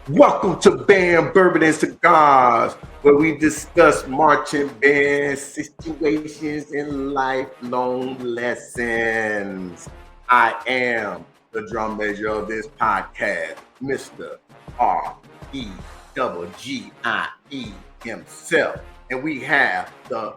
Welcome to Band Bourbon and Cigars, where we discuss marching band situations and lifelong lessons. I am the drum major of this podcast, Mr. R-E-G-G-I-E himself. And we have the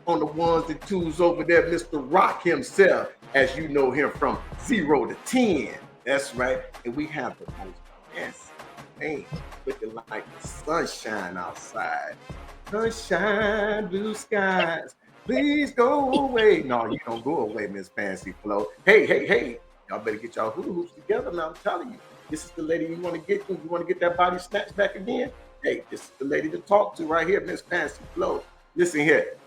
on the ones and twos over there, Mr. Rock himself, as you know him from 0 to 10. That's right. And we have the most best thing looking like the sunshine outside. Sunshine, blue skies, please go away. No, you don't go away, Miss Fancy Flo. Hey. Y'all better get y'all hula hoops together now. I'm telling you, this is the lady you want to get to. You want to get that body snatched back again? Hey, this is the lady to talk to right here, Miss Fancy Flo. Listen here.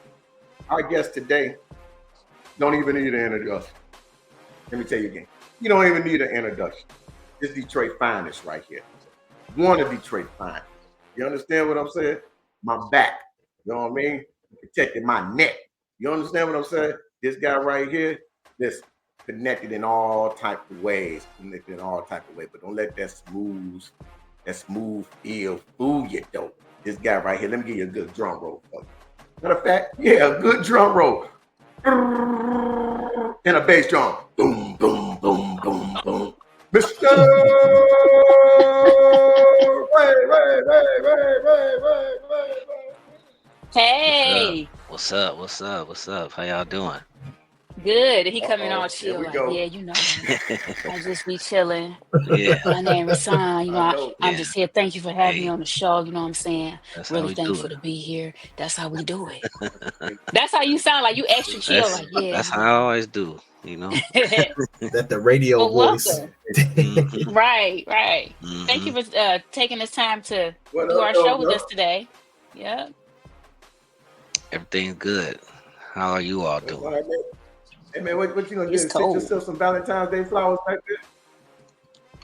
Our guest today don't even need an introduction. Let me tell you again. You don't even need an introduction. This Detroit finest right here. One of Detroit finest. You understand what I'm saying? My back. You know what I mean? Protecting my neck. You understand what I'm saying? This guy right here, this connected in all type of ways. Connected in all type of ways. But don't let that smooth feel fool you though. This guy right here, let me give you a good drum roll for you. Matter of fact, yeah, a good drum roll. And a bass drum. Boom, boom, boom, boom, boom. Mr. Ray. Hey, What's up? How y'all doing? good. He coming all Here chill, we like, go. yeah, you know, I just be chilling. Yeah, My name is Son. You know, I know. I'm yeah. just here. Thank you for having me Hey, on the show. You know what I'm saying? that's how Really we do thankful it. to be here. That's how we do it. That's how you sound like you extra chill, That's like, yeah, that's you how I know. always do. That the radio Well, voice. welcome. Hmm. Right. Thank Hmm. you for taking this time to What do up, our though, show with bro? us today. Yeah. Everything's good. How are you all That's doing? all right, man. Hey, man, what you gonna It's do? Send cold. yourself some Valentine's Day flowers right there?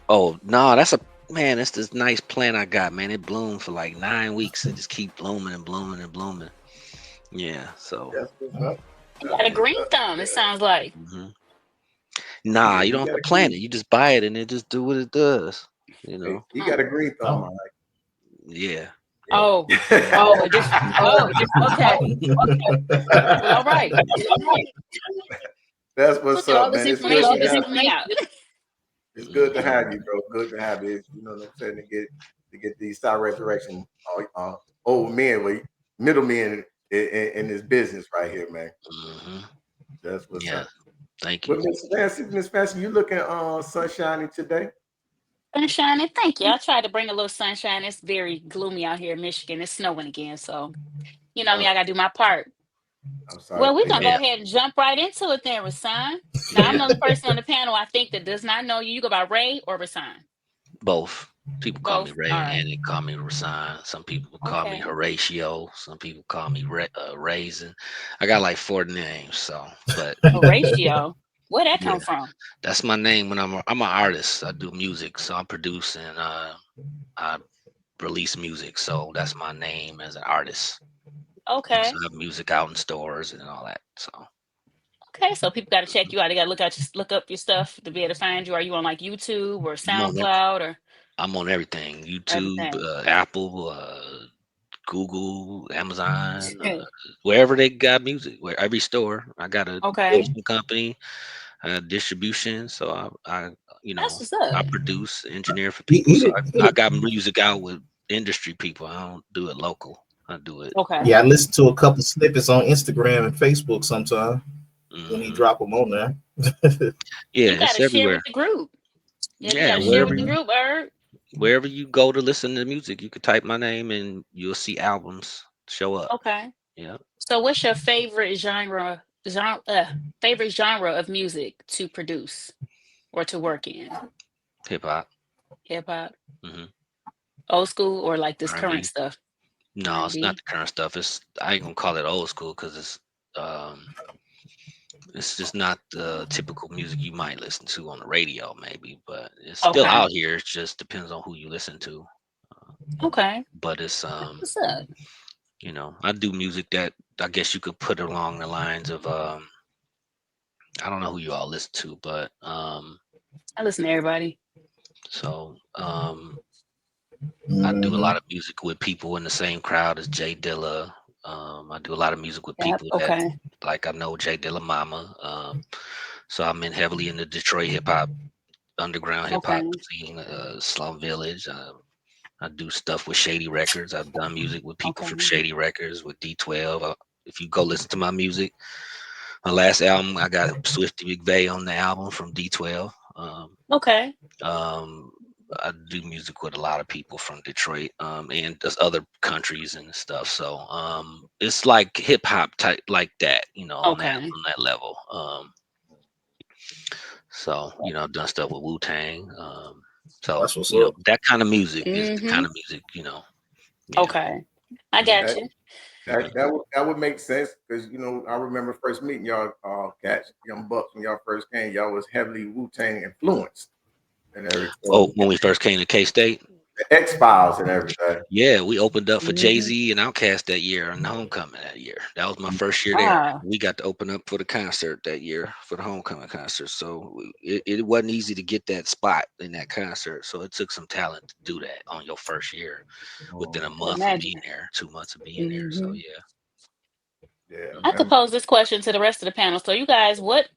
Oh no, that's a man. That's this nice plant I got, man. It bloomed for like 9 weeks. It just keep blooming and blooming and blooming. Yeah. So, That's what's up. You That's got a what's green up. thumb, it Yeah. sounds like. hmm nah, Yeah, you he don't have got to a plant green. it. You just buy it and it just do what it does. You know. He got Mm. a green thumb, Oh, all right. Yeah. Oh, Yeah. oh, just okay. Well, all right. That's what's All up, this man. It's good information to just have helped me out. it's good to Hmm. have you, bro. Good to have you. You know what I'm saying? To get these star resurrection old men, middle men in this business right here, man. Hmm. That's what's Yeah. up. Thank you. But Miss Fancy, you looking sunshiny today? Sunshine, and thank you. I tried to bring a little sunshine. It's very gloomy out here in Michigan. It's snowing again, so you know me. Uh, I gotta do my part. I'm sorry Well, to we're hear gonna go Yeah. that. ahead and jump right into it then, Rasan. Now, I'm the only person on the panel I think that does not know you. You go by Ray or Rasan? Both. People call me Both. All Ray right. and they call me Rasan. Some people call me Okay. Horatio. Some people call me Raisin. I got like 4 names, so but Horatio. Where'd that yeah, come from? that's my name when I'm an artist. I do music, so I produce and I release music. So that's my name as an artist. And so Okay. I have music out in stores and all that. So Okay. So people got to check you out. They got to look up your stuff to be able to find you. Are you on like YouTube or I'm on SoundCloud or I'm on everything. YouTube, everything? Apple, Google, Amazon, wherever they got music, where every store. I got a Okay. publishing company, distribution. So you That's know, what's up. I produce, engineer for he, people. he So did, he I did. got music out with industry people. I don't do it local. I do it. Okay. Yeah, I listen to a couple snippets on Instagram and Facebook sometimes when he Hmm. drop them on there. Yeah, You got it's to share everywhere. with the group. Yeah, you got Yeah, to share with wherever the Hmm. you group, Herb. wherever you go to listen to music, you could type my name and you'll see albums show up. Okay. Yeah, So, what's your favorite genre of music to produce or to work in? hip hop, Hip hop, hmm old school, or like this current R&B. stuff? R No, and it's not B. the current stuff. I ain't gonna call it old school because um it's just not the typical music you might listen to on the radio, maybe, but it's still Okay. out here. It just depends on who you listen to. Uh, Okay. but it's That's what's up. I do music that I guess you could put along the lines of I don't know who you all listen to, but I listen to everybody. So I do a Mhm. lot of music with people in the same crowd as Jay Dilla. I do a lot of music with Yep. people that Okay. like I know Jay Dilla Mama. So I'm in heavily in the Detroit hip hop, underground hip hop Okay. scene, Slum Village. I do stuff with Shady Records. I've done music with people from Okay. Shady Records with D12. If you go listen to my music, my last album, I got Swifty McVeigh on the album from D12. Okay. Um, I do music with a lot of people from Detroit, and just other countries and stuff. So it's like hip hop type like that, Okay. on that level. So I've done stuff with Wu Tang. So That's what's up. that kind of music is the kind Mm-hmm. of music. Yeah. Okay. I Mhm. got That you. Mhm. that would make sense because I remember first meeting y'all, cats, young bucks when y'all first came. Y'all was heavily Wu Tang influenced and Oh, everything. when we first came to K State. The X Files and everything. Yeah, we opened up for Mm-hmm. Jay-Z and Outkast that year and Homecoming that year. That was my first year there. Ah. We got to open up for the concert that year for the Homecoming concert. So it wasn't easy to get that spot in that concert. So it took some talent to do that on your first year within a Could month of being imagine. there, 2 months of being there. So Mm-hmm. yeah. Yeah, I Mhm. could man. pose this question to the rest of the panel. So, you guys, what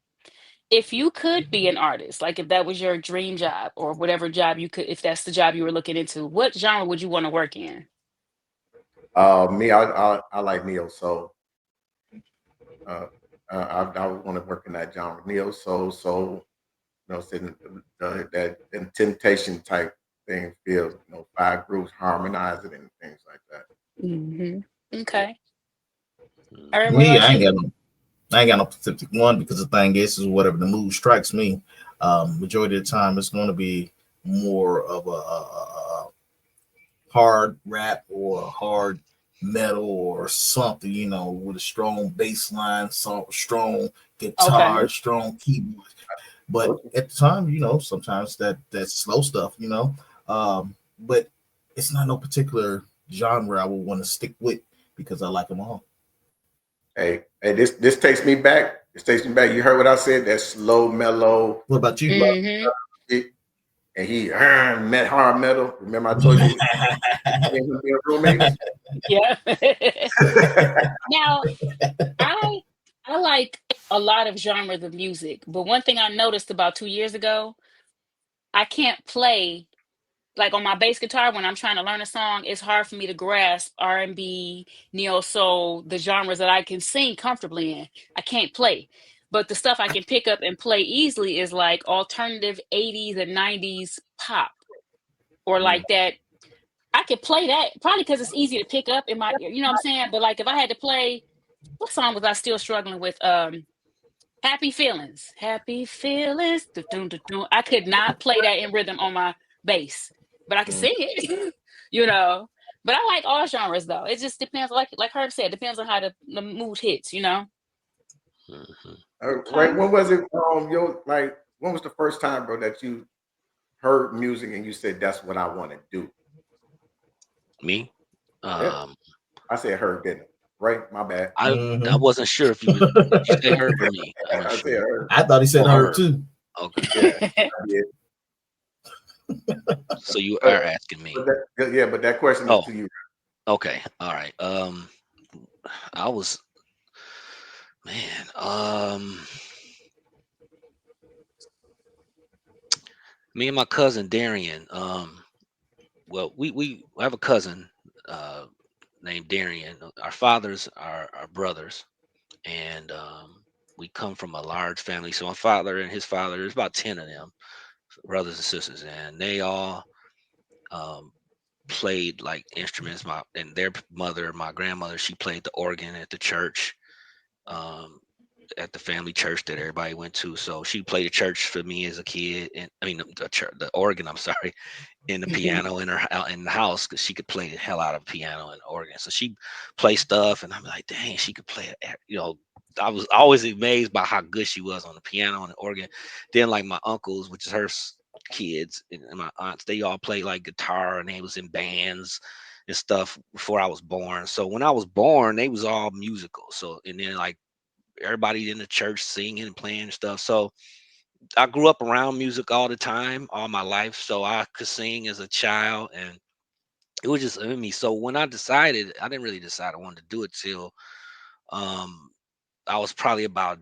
if you could be an artist? Like, if that was your dream job or whatever job you could, if that's the job you were looking into, what genre would you want to work in? Me, I like neo soul. Uh, I would want to work in that genre, neo soul. Sitting that and temptation type thing feels, five groups harmonizing and things like that. Mm-hmm. Yeah. Okay. All right. Mhm. What Me, about you? I ain't got no specific one because the thing is whatever the mood strikes me. Majority of the time, it's going to be more of a hard rap or hard metal or something, with a strong bass line, strong guitar, Okay. strong keyboard. But Okay. at the time, sometimes that's slow stuff, but it's not no particular genre I would want to stick with because I like them all. Hey, this takes me back. This takes me back. You heard what I said? That slow, mellow, What about you? love Mm-hmm. it, and he met hard metal. Remember I told you me and him being roommates? Yeah. Now, I I like a lot of genres of music, but one thing I noticed about 2 years ago, I can't play like on my bass guitar when I'm trying to learn a song. It's hard for me to grasp R&B, neo soul, the genres that I can sing comfortably in. I can't play, but the stuff I can pick up and play easily is like alternative 80s and 90s pop or Mm. like that. I could play that probably because it's easy to pick up in my ear. You know what I'm saying? But like if I had to play, what song was I still struggling with? Happy Feelings. Happy Feelings. Dun, dun, dun. I could not play that in rhythm on my bass, but I could Mm. sing it, you know. But I like all genres though. It just depends, like Herb said, depends on how the mood hits. Mhm. Right. Okay. When was it? When was the first time, bro, that you heard music and you said that's what I want to do? Me? Yeah, Um, I said heard, didn't it? Right? My bad. I Hmm. wasn't sure if you would. Did you say Herb or me? I wasn't I said sure. heard. I thought he said Oh, her Herb. too. Okay. Yeah, I did. So you But, are asking me. but that question is Oh, to you. okay. All right. I was man. Me and my cousin Darian. Well, we have a cousin uh named Darian. Our fathers are brothers, and we come from a large family. So my father and his father, there's about 10 of them, brothers and sisters, and they all um played like instruments. Their mother, my grandmother, she played the organ at the church. Um, at the family church that everybody went to. So she played the church for me as a kid, and I mean the church, the organ. I'm sorry, and the Mhm. piano in in the house because she could play the hell out of piano and organ. So she played stuff, and I'm like, dang, she could play it. I was always amazed by how good she was on the piano and the organ. Then like my uncles, which is her kids, and my aunts, they all played like guitar and they was in bands and stuff before I was born. So when I was born, they was all musical. So and then like everybody in the church singing and playing and stuff. So I grew up around music all the time, all my life, so I could sing as a child, and it was just in me. So when I decided, I didn't really decide I wanted to do it till um I was probably about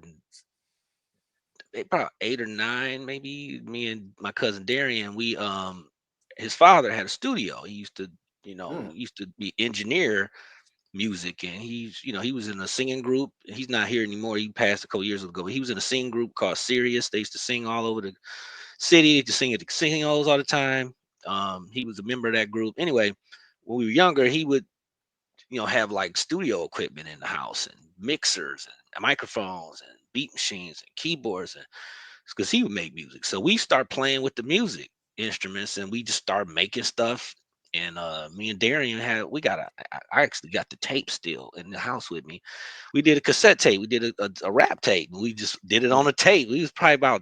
probably 8 or 9, maybe. Me and my cousin Darian, we his father had a studio. He used to, Mm. he used to be engineer music, and he was in a singing group. He's not here anymore. He passed a couple years ago. But he was in a singing group called Sirius. They used to sing all over the city, to sing at the singing halls all the time. He was a member of that group. Anyway, when we were younger, he would, have like studio equipment in the house and mixers and microphones and beat machines and keyboards, and because he would make music. So we start playing with the music instruments, and we just start making stuff. And me and Darian I actually got the tape still in the house with me. We did a cassette tape. We did a rap tape. We just did it on a tape. We was probably about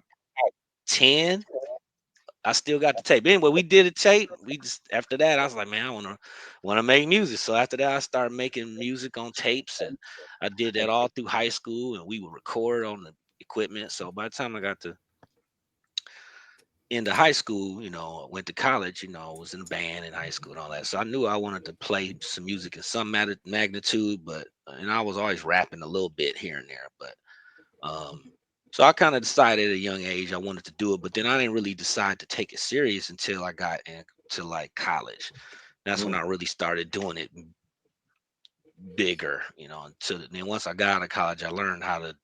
10. I still got the tape. Anyway, we did a tape. We just after that, I was like, man, I wanna make music. So after that, I started making music on tapes, and I did that all through high school. And we would record on the equipment. So by the time I got to into high school, went to college, was in a band in high school and all that. So I knew I wanted to play some music in some magnitude, but and I was always rapping a little bit here and there. But um, so I kind of decided at a young age I wanted to do it, but then I didn't really decide to take it serious until I got into like college. That's when Mm. I really started doing it bigger, until then once I got out of college, I learned how to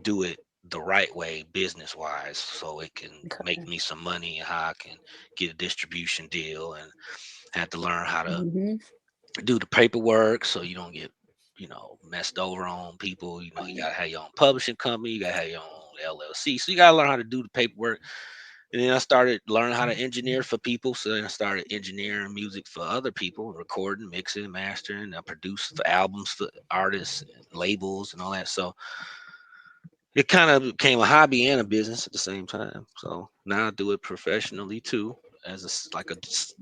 do it the right way, business wise, so it can make Okay. me some money, and how I can get a distribution deal, and had to learn how to Hmm. do the paperwork so you don't get, messed over on people. You gotta have your own publishing company, you gotta have your own LLC. So you gotta learn how to do the paperwork. And then I started learning how to engineer for people. So then I started engineering music for other people, recording, mixing, mastering. I produced for albums for artists and labels and all that. So it kind of became a hobby and a business at the same time. So now I do it professionally too, as like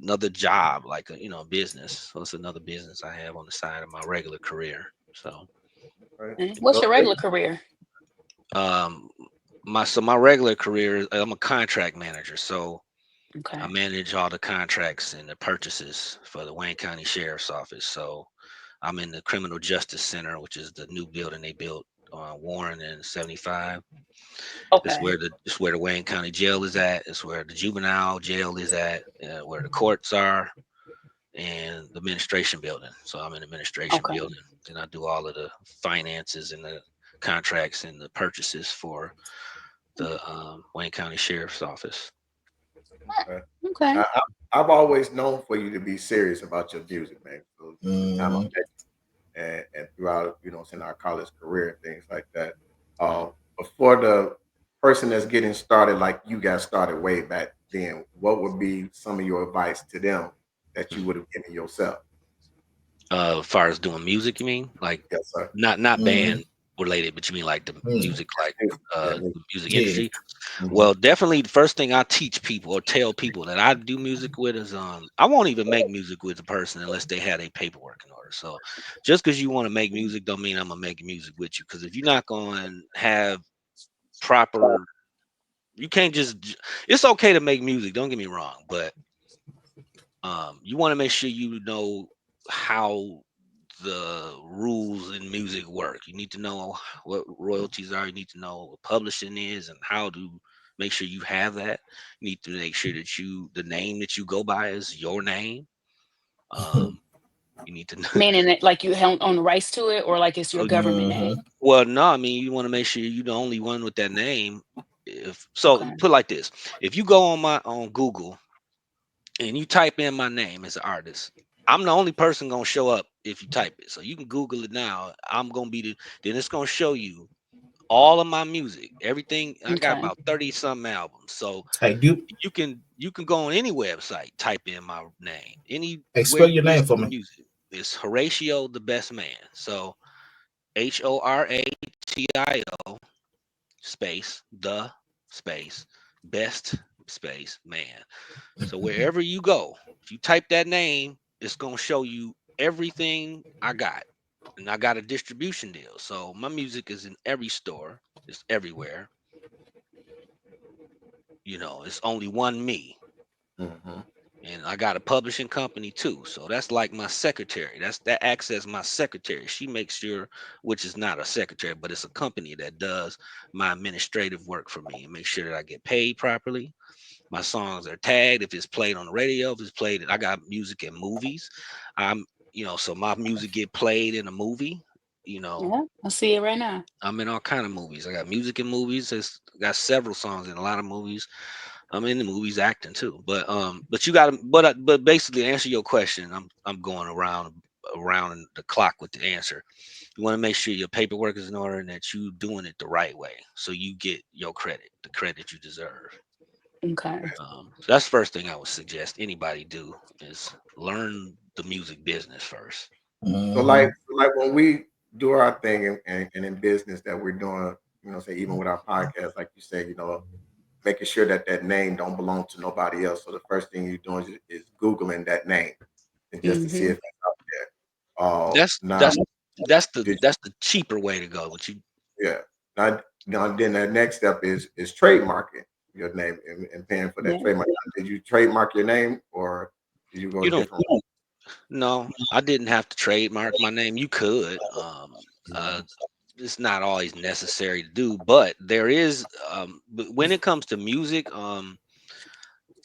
another job, like business. So it's another business I have on the side of my regular career. So Right. What's So, your regular career? um, my regular career, I'm a contract manager. So I Okay. manage all the contracts and the purchases for the Wayne County Sheriff's Office. So I'm in the Criminal Justice Center, which is the new building they built on Warren and 75. Okay. It's where the Wayne County Jail is at. It's where the juvenile jail is at. Where the courts are, and the administration building. So I'm in the administration Okay. building, and I do all of the finances and the contracts and the purchases for the Wayne County Sheriff's Office. okay. Okay. I've always known for you to be serious about your music, man. So from the time I Mhm. met you and throughout, in our college career and things like that. But for the person that's getting started, like you got started way back then, what would be some of your advice to them that you Mhm. would have given yourself? As far as doing music, you mean like Yes, sir. not Mhm. band related, but you mean like the Mm. music, like Music. Yeah, music. the music Yeah. industry? Mhm. Well, definitely the first thing I teach people or tell people that I do music with is I won't even make music with a person unless they had a paperwork in order. So just because you want to make music don't mean I'm gonna make music with you. Because if you're not gonna have proper, you can't it's okay to make music, don't get me wrong, but you want to make sure you know how the rules in music work. You need to know what royalties are. You need to know what publishing is and how to make sure you have that. You need to make sure that the name that you go by is your name. Um, you need to know. Meaning that like you held on the rights to it, or like it's your government Mhm. name. Well, no, I mean you want to make sure you're the only one with that name. If so, Okay. put it like this: if you go on Google and you type in my name as an artist, I'm the only person gonna show up if you type it. So you can Google it now. I'm gonna be then it's gonna show you all of my music, everything. I got Okay. about 30 something albums. So Hey, do you can go on any website, type in my name, hey, anywhere spell you your name listen for to me. music. It's Horatio the Best Man. So Horatio space the space best space man. So wherever you go, if you type that name, it's gonna show you everything I got. And I got a distribution deal. So my music is in every store, it's everywhere. It's only one me. Mhm. And I got a publishing company too. So that's like my secretary. That acts as my secretary. She makes sure, which is not a secretary, but it's a company that does my administrative work for me and make sure that I get paid properly. My songs are tagged if it's played on the radio, if it's played. I got music in movies. I'm, so my music get played in a movie. You know, Yeah, I see it right now. I'm in all kind of movies. I got music in movies. It's got several songs in a lot of movies. I'm in the movies acting too. But you got to, but basically to answer your question, I'm going around the clock with the answer. You want to make sure your paperwork is in order and that you doing it the right way, so you get your credit, the credit you deserve. Okay. So that's the first thing I would suggest anybody do is learn the music business first. Mhm. So like when we do our thing and in business that we're doing, say even with our podcast, like you say, making sure that that name don't belong to nobody else. So the first thing you're doing is Googling that name and just to see Mm-hmm. if it's out there. That's Now that's that's the did that's the cheaper way to go. What you yeah. Now then the next step is trademarking your name and paying for that Yeah. trademark. Did you trademark your name or did you go you a don't different no, I didn't have to trademark my name. You could. way? It's not always necessary to do, but there is but when it comes to music,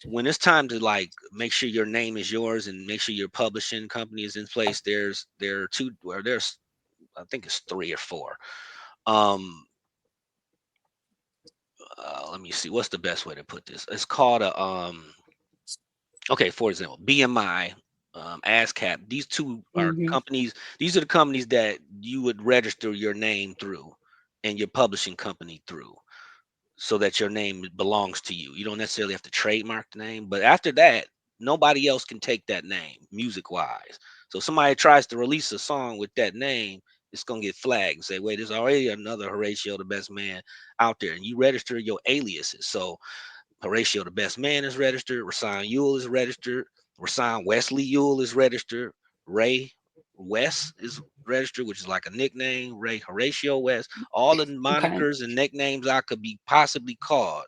when it's time to like make sure your name is yours and make sure your publishing company is in place, there are two or there's I think it's three or four. Um Let me see what's the best way to put this. It's called a okay, for example, BMI, ASCAP. These two are Mm-hmm. companies. These are the companies that you would register your name through and your publishing company through, so that your name belongs to you. You don't necessarily have to trademark the name, but after that, nobody else can take that name music wise. So if somebody tries to release a song with that name, it's gonna get flagged and say, wait, there's already another Horatio the Best Man out there, and you register your aliases. So Horatio the Best Man is registered. Rasan Ewell is registered. Rasan Wesley Ewell is registered. Ray West is registered, which is like a nickname. Ray Horatio West. All the Okay. monikers and nicknames I could be possibly called.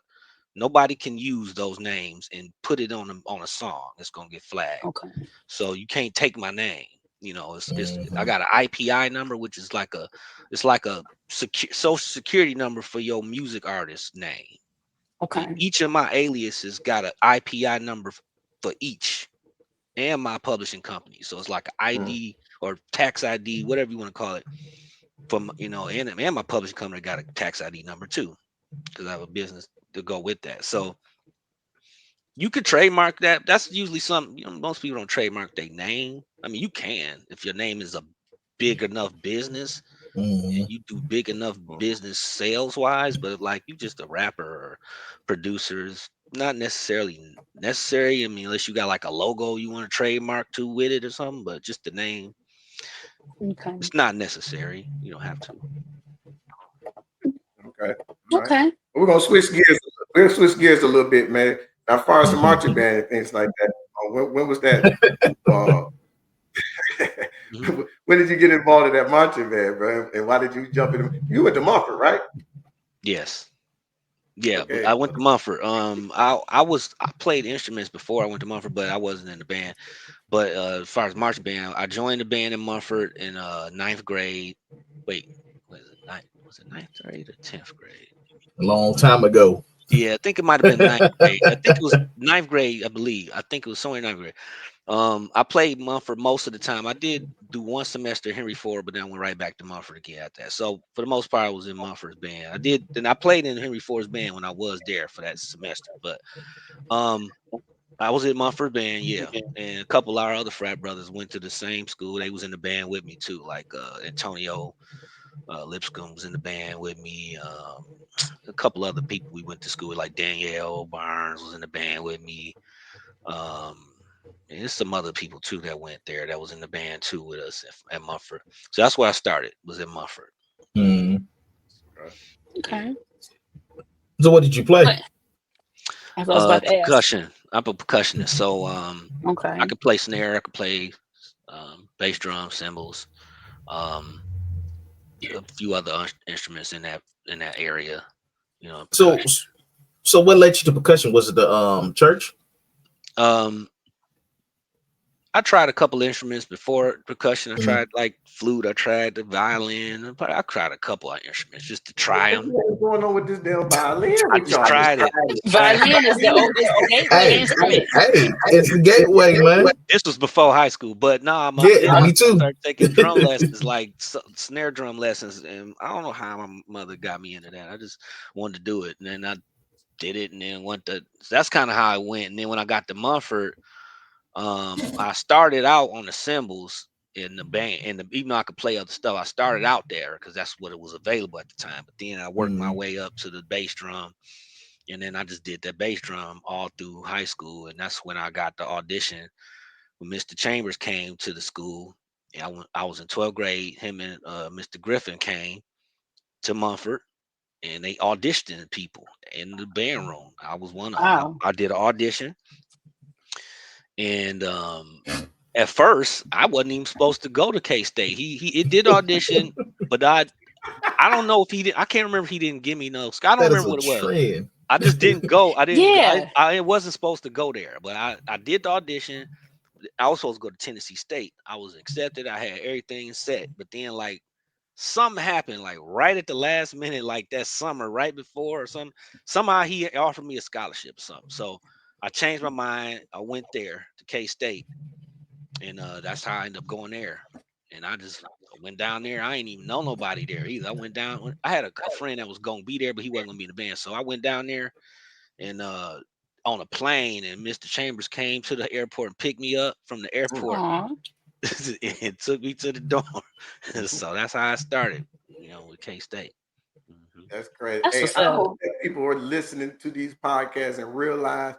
Nobody can use those names and put it on a song. It's gonna get flagged. Okay. So you can't take my name. It's I Mhm. got an IPI number, which is like a social security number for your music artist name. Okay. Each of my aliases got an IPI number for each, and my publishing company. So it's like an Mm. ID or tax ID, whatever you want to call it. And my publishing company got a tax ID number too, because I have a business to go with that. So you could trademark that. That's usually something, most people don't trademark their name. I mean, you can if your name is a big enough business and Mhm. you do big enough Mm. business sales wise, but if like you just a rapper or producer, it's not necessarily necessary. I mean, unless you got like a logo you want to trademark to with it or something, but just the name, Okay. it's not necessary. You don't have to. Okay. All right. Okay. We're gonna switch gears. We're gonna switch gears a little bit, man. Now, as far as the marching Mhm. band and things like that, when was that? Uh, Mhm. when did you get involved in that marching band, bro? And why did you jump in? You went to Mumford, right? Yes. Yeah, but Okay. I went to Mumford. I played instruments before I went to Mumford, but I wasn't in the band. But as far as marching band, I joined the band in Mumford in ninth grade. Wait, was it ninth grade or 10th grade? A long time ago. Yeah, I think it might have been ninth grade. I think it was ninth grade, I believe. I think it was somewhere in ninth grade. I played Mumford most of the time. I did do one semester at Henry Ford, but then I went right back to Mumford again after that. So for the most part, I was in Mumford's band. I played in Henry Ford's band when I was there for that semester. But um, I was in Mumford band, yeah. And a couple of our other frat brothers went to the same school. They was in the band with me too, like Antonio Lipscomb was in the band with me. A couple other people we went to school with, like Danielle Barnes was in the band with me. Um, and there's some other people too that went there that was in the band too with us at Mumford. So that's where I started, was in Mumford. Mhm. Yeah. Okay. So what did you play? What? As I was about to ask. Percussion. I'm a percussionist. So I Okay. could play snare, I could play bass drum, cymbals, um, a few other instruments in that area, So percussion. So what led you to percussion? Was it the church? I tried a couple instruments before percussion. I Mhm. tried like flute. I tried the violin. I tried a couple of instruments just to try them. What's going on with this damn violin? I With just y'all? tried it. Violin is the gateway Hey, instrument. it's the gateway, man. This was before high school, but nah, Yeah, then I me too. started taking drum lessons, like snare drum lessons, and I don't know how my mother got me into that. I just wanted to do it, and then I did it, and then went to. So that's kind of how I went. And then when I got to Mumford, I started out on the cymbals in the band, and even though I could play other stuff, I started out there because that's what it was available at the time. But then I worked my way up to the bass drum, and then I just did that bass drum all through high school, and that's when I got the audition when Mr. Chambers came to the school. And I was in 12th grade. Him and Mr. Griffin came to Mumford, and they auditioned people in the band room. I was one of them. Wow. I did an audition, and at first I wasn't even supposed to go to K-State. He it did audition, but I don't know if he did. I can't remember if he didn't give me no. I don't That is remember a what it was. trend. I just didn't go. I didn't. Yeah. I wasn't supposed to go there, but I did the audition. I was supposed to go to Tennessee State. I was accepted. I had everything set, but then like something happened, like right at the last minute, like that summer, right before or something. Somehow he offered me a scholarship or something. So I changed my mind. I went there to K State, and that's how I ended up going there. And I just went down there. I ain't even know nobody there either. I went down. I had a friend that was gonna be there, but he wasn't gonna be in the band. So I went down there and on a plane, and Mr. Chambers came to the airport and picked me up from the airport Aw. and took me to the dorm. So that's how I started, with K State. That's crazy. That's Hey, what's I up. hope that people are listening to these podcasts and realize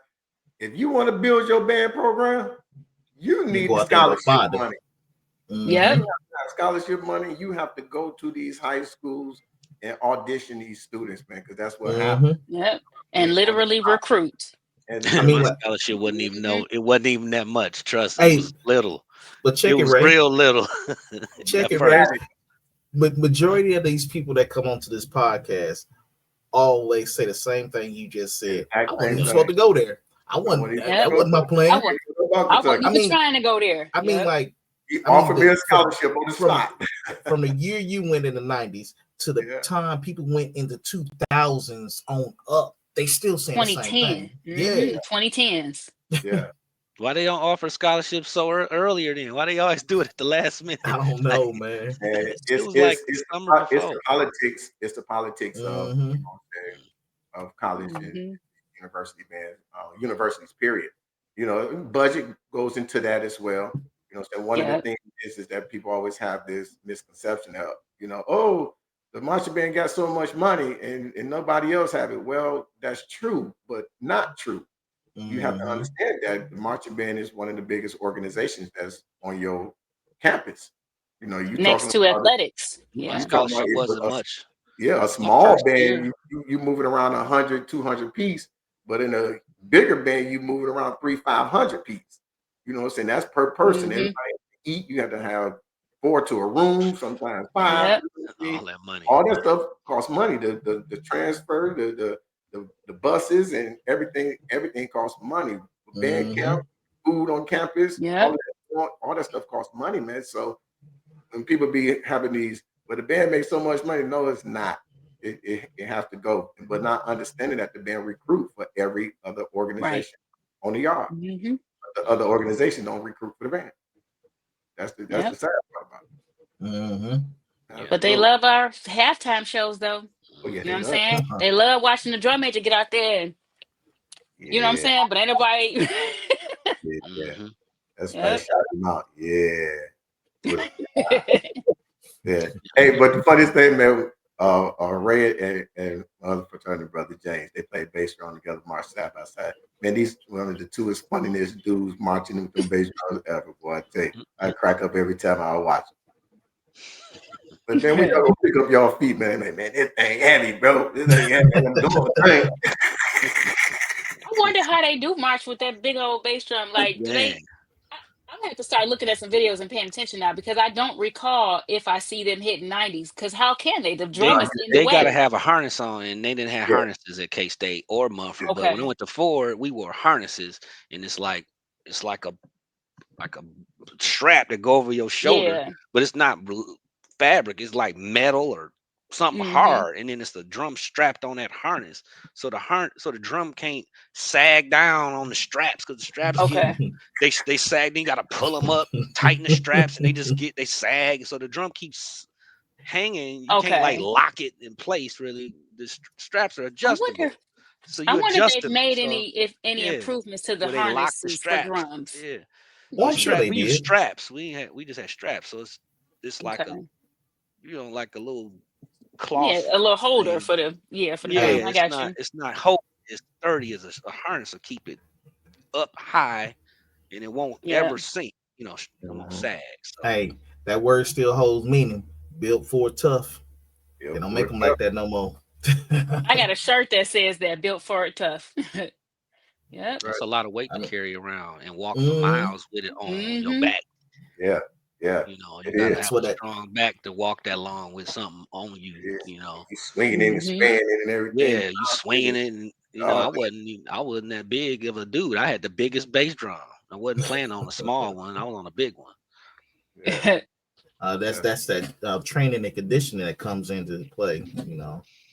if you want to build your band program, you You need go the out there and go scholarship find them. money. Yep. Scholarship money, you have to go to these high schools and audition these students, man, because that's what happens. Yep. And literally recruit. And I mean, My like, scholarship wasn't even Mhm. it wasn't even that much. Trust me, it hey, was little. but It check it, was Ray. real little Check at it, first. Ray. But majority of these people that come onto this podcast always say the same thing you just said. I wasn't even supposed to go there. I wasn't. That wasn't my I plan. was I wasn't even trying to go there. I mean, Yep. like, you I mean, offer me a scholarship on the spot. from the year you went in the 90s to the time people went in the 2000s on up, they still saying the same 2010. thing. Yeah. 2010s. Yeah. Why they don't offer scholarships so earlier then? Why they always do it at the last minute? I don't know, man. And It was like summer it's before. the politics. It's the politics of Mhm. of college and Mhm. university band, universities. Period. Budget goes into that as well. So one of the Yep. things is that people always have this misconception of, oh, the marching band got so much money and nobody else have it. Well, that's true, but not true. You have to Mhm. understand that the marching band is one of the biggest organizations that's on your campus. You Next talking to about athletics. My Yeah. scholarship wasn't much. a My small first year. band, you moving around 100, 200 piece, but in a bigger band, you moving around 300, 500 piece. You know what I'm saying? That's per person. Mhm. Everybody eat, you have to have 4 to a room, sometimes 5. Yep. All that money. All that stuff costs money. The transfer, the buses and everything costs money. Band camp, food on campus, Yep. all that stuff costs money, man. So when people be having these, but the band makes so much money, no, it's not. It has to go, but not understanding that the band recruit for every other Right. organization on the yard. Mhm. But the other organization don't recruit for the band. That's the Yep. sad part about it. Yeah. But they love our halftime shows, though. Oh yeah, You they know what I'm love. saying? They love watching the drum major get out there and you know what I'm Yeah, saying? But ain't nobody. yeah. Mhm. That's Yep. shout him out. Yeah. With yeah. Hey, but the funniest thing, man, Ray and other fraternity brother James, they play bass drum together, march side by side. Man, these one of the two is funniest dudes marching with them bass drums ever, boy. I tell you, I crack up every time I watch it. But man, we gotta go pick up y'all feet, man. Man, this thing heavy, bro. This thing heavy. I'm doing a thing. I wonder how they do march with that big old bass drum. Like, do they? Dang. I have to start looking at some videos and paying attention now because I don't recall if I see them hitting 90s. Because how can they? The drum is in the They got to way. have a harness on, and they didn't have Yeah. harnesses at K-State or Mumford. But when I Okay. went to Ford, we wore harnesses, and it's like a strap that go over your shoulder, Yeah. but it's not fabric. It's like metal or something Mm-hmm. hard, and then it's the drum strapped on that harness. So the drum can't sag down on the straps because the straps get Okay. they sag. Then you got to pull them up, tighten the straps, and they sag. So the drum keeps hanging. You can't like Okay. lock it in place. Really, the straps are I wonder. adjustable, so I you wonder if adjust they've them. made So any yeah, improvements to the where they lock the harnesses for straps. drums. Yeah. Well, I'm sure Strap. they We use did. straps. We just had straps. So it's like Okay. like a little Yeah, cloth a little holder thing. for the Yeah, drum. Hey, I got you. it's not whole. It's sturdy as a harness to keep it up high, and it won't Yeah. ever sink. It won't sag. So hey, that word still holds meaning. Built for tough. Yeah, They don't for make them like that no more. I got a shirt that says that built for it tough. Yep. that's right. a lot of weight I to mean, carry around and walk for mm, miles with it on your Mm-hmm. back. Yeah, yeah, You it got to is. that's have what a that. strong back to walk that long with something on you. It is. You know. You swinging it and Mm-hmm. spanning it and everything. Yeah, you swinging it, and Oh, I wasn't that big of a dude. I had the biggest bass drum. I wasn't playing on a small one. I was on a big one. yeah, That's yeah. that training and conditioning that comes into play.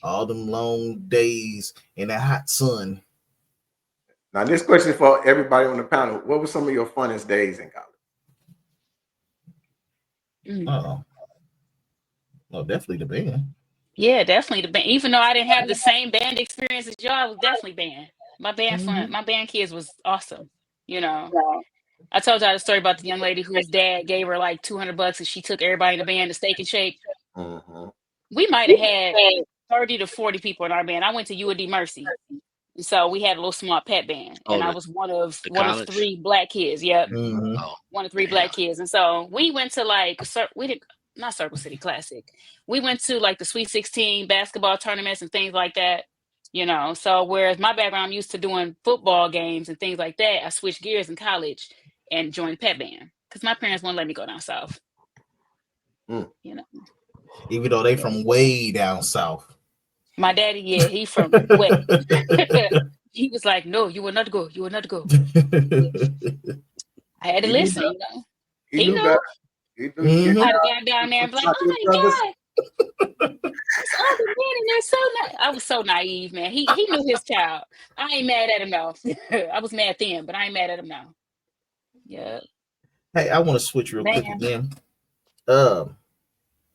All them long days in that hot sun. Now, this question is for everybody on the panel. What were some of your funnest days in college? Mm. Oh, well, definitely the band. Yeah, definitely the band. Even though I didn't have the same band experience as y'all, I was definitely band. Mhm. My band kids was awesome. You know, I told y'all the story about the young lady whose dad gave her like $200 and she took everybody in the band to Steak and Shake. Mm-hmm. We might have had 30 to 40 people in our band. I went to UND Mercy. And so we had a little small pet band. Oh, And I was one of the one of college. three black kids. Yep. Mhm. Oh, One of three yeah. black kids. And so we went to like we didn't not Circle City Classic. We went to like the Sweet 16 basketball tournaments and things like that. So whereas my background, I'm used to doing football games and things like that, I switched gears in college and joined pet band because my parents wouldn't let me go down south. Mm. You know, Even though they yeah. from way down south. My daddy, yeah, he from west. He was like, "No, you will not go. You will not go." I had to He knew listen. better. He He knew knew. better. He knew you get I Mhm. had to get down there and be like, shot "Oh to the my brothers. God, this other man and they're so nice." I was so naive, man. He knew his child. I ain't mad at him though. I was mad then, but I ain't mad at him now. Yeah, Hey, I want to switch real quick man. again. Um,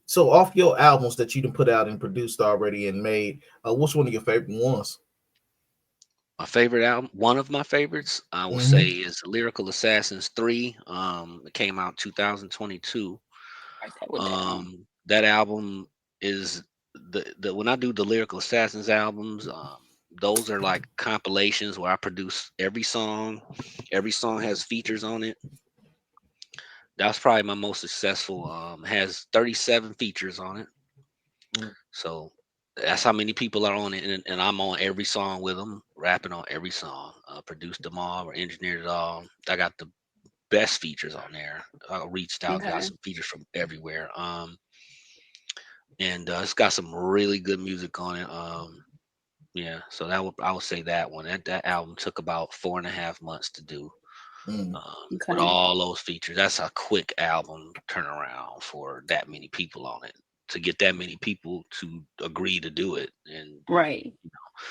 so off your albums that you done put out and produced already and made, what's one of your favorite ones? My favorite album, one of my favorites, I will say, Mhm. is Lyrical Assassins 3. It came out 2022. Write that one down. That album is the when I do the Lyrical Assassins albums, those are like compilations where I produce every song. Every song has features on it. That's probably my most successful. Has 37 features on it. Mm. So that's how many people are on it, and I'm on every song with them, rapping on every song. Produced them all, or engineered it all. I got the best features on there. I reached out, got Okay. some features from everywhere. And it's got some really good music on it. Yeah, so I would say that one. That album took about 4.5 months to do. Mm. With Okay. all those features, that's a quick album turnaround for that many people on it. To get that many people to agree to do it, and Right.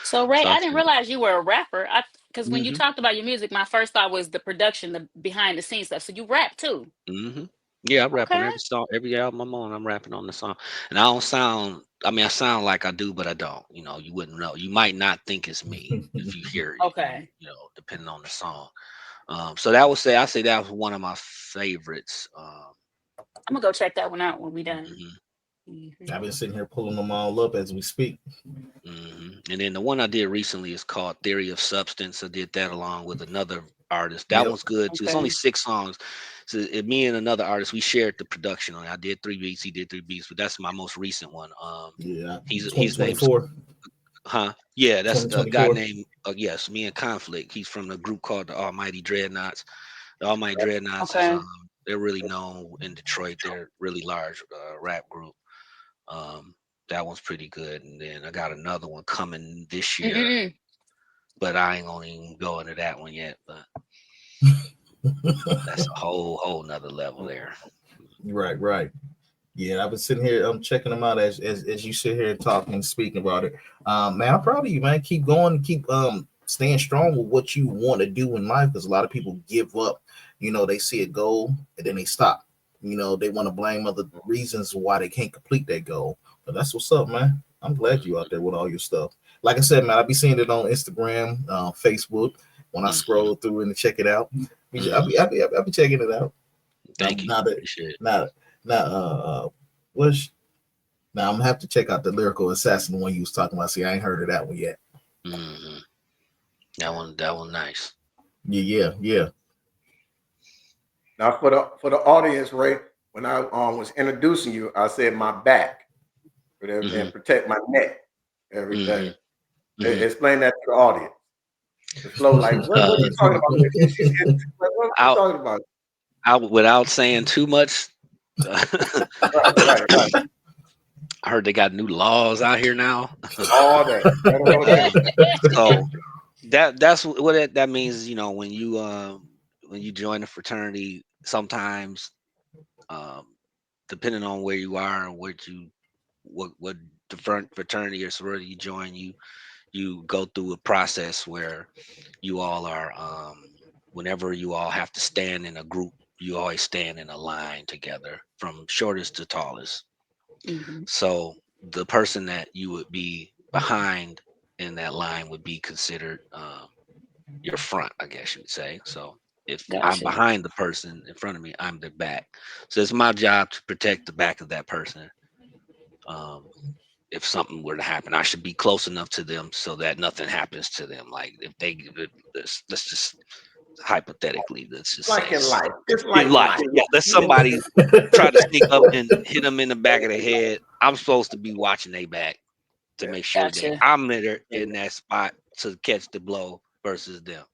So Ray, so I I didn't think, realize you were a rapper. Because when you hmm talked about your music, my first thought was the production, the behind the scenes stuff. So you rap too. hmm yeah, I rap on Okay. every song, every album I'm on. I'm rapping on the song, and I don't sound. I mean, I sound like I do, but I don't. You wouldn't know. You might not think it's me if you hear it. Okay. Depending on the song. So that would say I say that was one of my favorites. I'm gonna go check that one out when we done. Mhm, I've Mhm. been sitting here pulling them all up as we speak. And then the one I did recently is called Theory of Substance. I did that along with another artist. That Yep. one's good too. It's only Okay. 6 songs. So me and another artist, we shared the production on it. I did 3 beats, he did 3 beats, but that's my most recent one. Yeah. His name's 2024. Yeah, that's a guy 2024. named yes, me and Conflict. He's from the group called the Almighty Dreadnoughts. All My Dreadnoughts is Okay. they're really known in Detroit. They're really large rap group. That one's pretty good. And then I got another one coming this year, Mm-mm. but I ain't gonna even go into that one yet. But that's a whole nother level there. Right. Yeah, I've been sitting here. I'm checking them out as you sit here talking and speaking about it. Man, I'm proud of you, man. Keep going, keep staying strong with what you want to do in life. Because a lot of people give up. You know, they see a goal and then they stop. You know, they want to blame other reasons why they can't complete that goal. But that's what's up, man. I'm glad you out there with all your stuff. Like I said, man, I be seeing it on Instagram, Facebook when I scroll through and check it out. I'll be checking it out. Thank you. Now that Appreciate it. now what's now I'm gonna have to check out the Lyrical Assassin, the one you was talking about. See, I ain't heard of that one yet. hmm That one nice. Yeah. Now for the audience, Ray, when I was introducing you, I said my back and protect my neck every day. Explain that to the audience. The flow, like what are you talking about? What are you talking about? Without saying too much, Right. I heard they got new laws out here now. All that. So that's what that means. You know, when you join a fraternity, sometimes um, depending on where you are and what different fraternity or sorority you join, you go through a process where you all are whenever you all have to stand in a group, you always stand in a line together from shortest to tallest. Mm-hmm. So the person that you would be behind in that line would be considered your front, I guess you would say. So if I'm Gotcha. behind the person in front of me, I'm the back. So it's my job to protect the back of that person. Um, if something were to happen, I should be close enough to them so that nothing happens to them. Like if they, let's just hypothetically, let's just Like say in life. It's in like life, life. yeah, let somebody try to sneak up and hit them in the back of the head. I'm supposed to be watching their back to make sure Gotcha. I'm there in that spot to catch the blow versus them.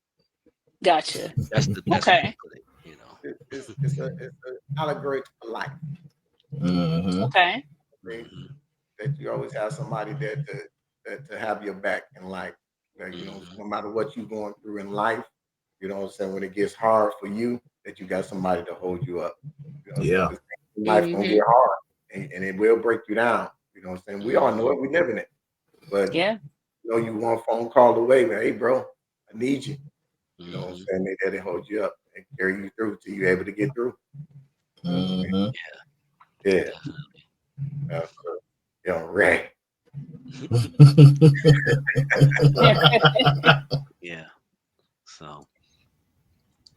Gotcha. That's the best way to Okay. put it, you know. It's a allegory for life. Mm-hmm. Okay. hmm That you always have somebody there to have your back in life. That, no matter what you're going through in life, you know what I'm saying, when it gets hard for you, that you got somebody to hold you up. You know what I'm saying? Yeah. 'Cause life gonna Mm-hmm. get hard and it will break you down. You know what I'm saying? We all know it, we live in it. But Yeah. you one phone call away, man. Hey bro, I need you. You know what I'm hmm saying? They there to hold you up and carry you through till you're able to get through. Mm-hmm. Yeah. Definitely. Ray. Yeah. So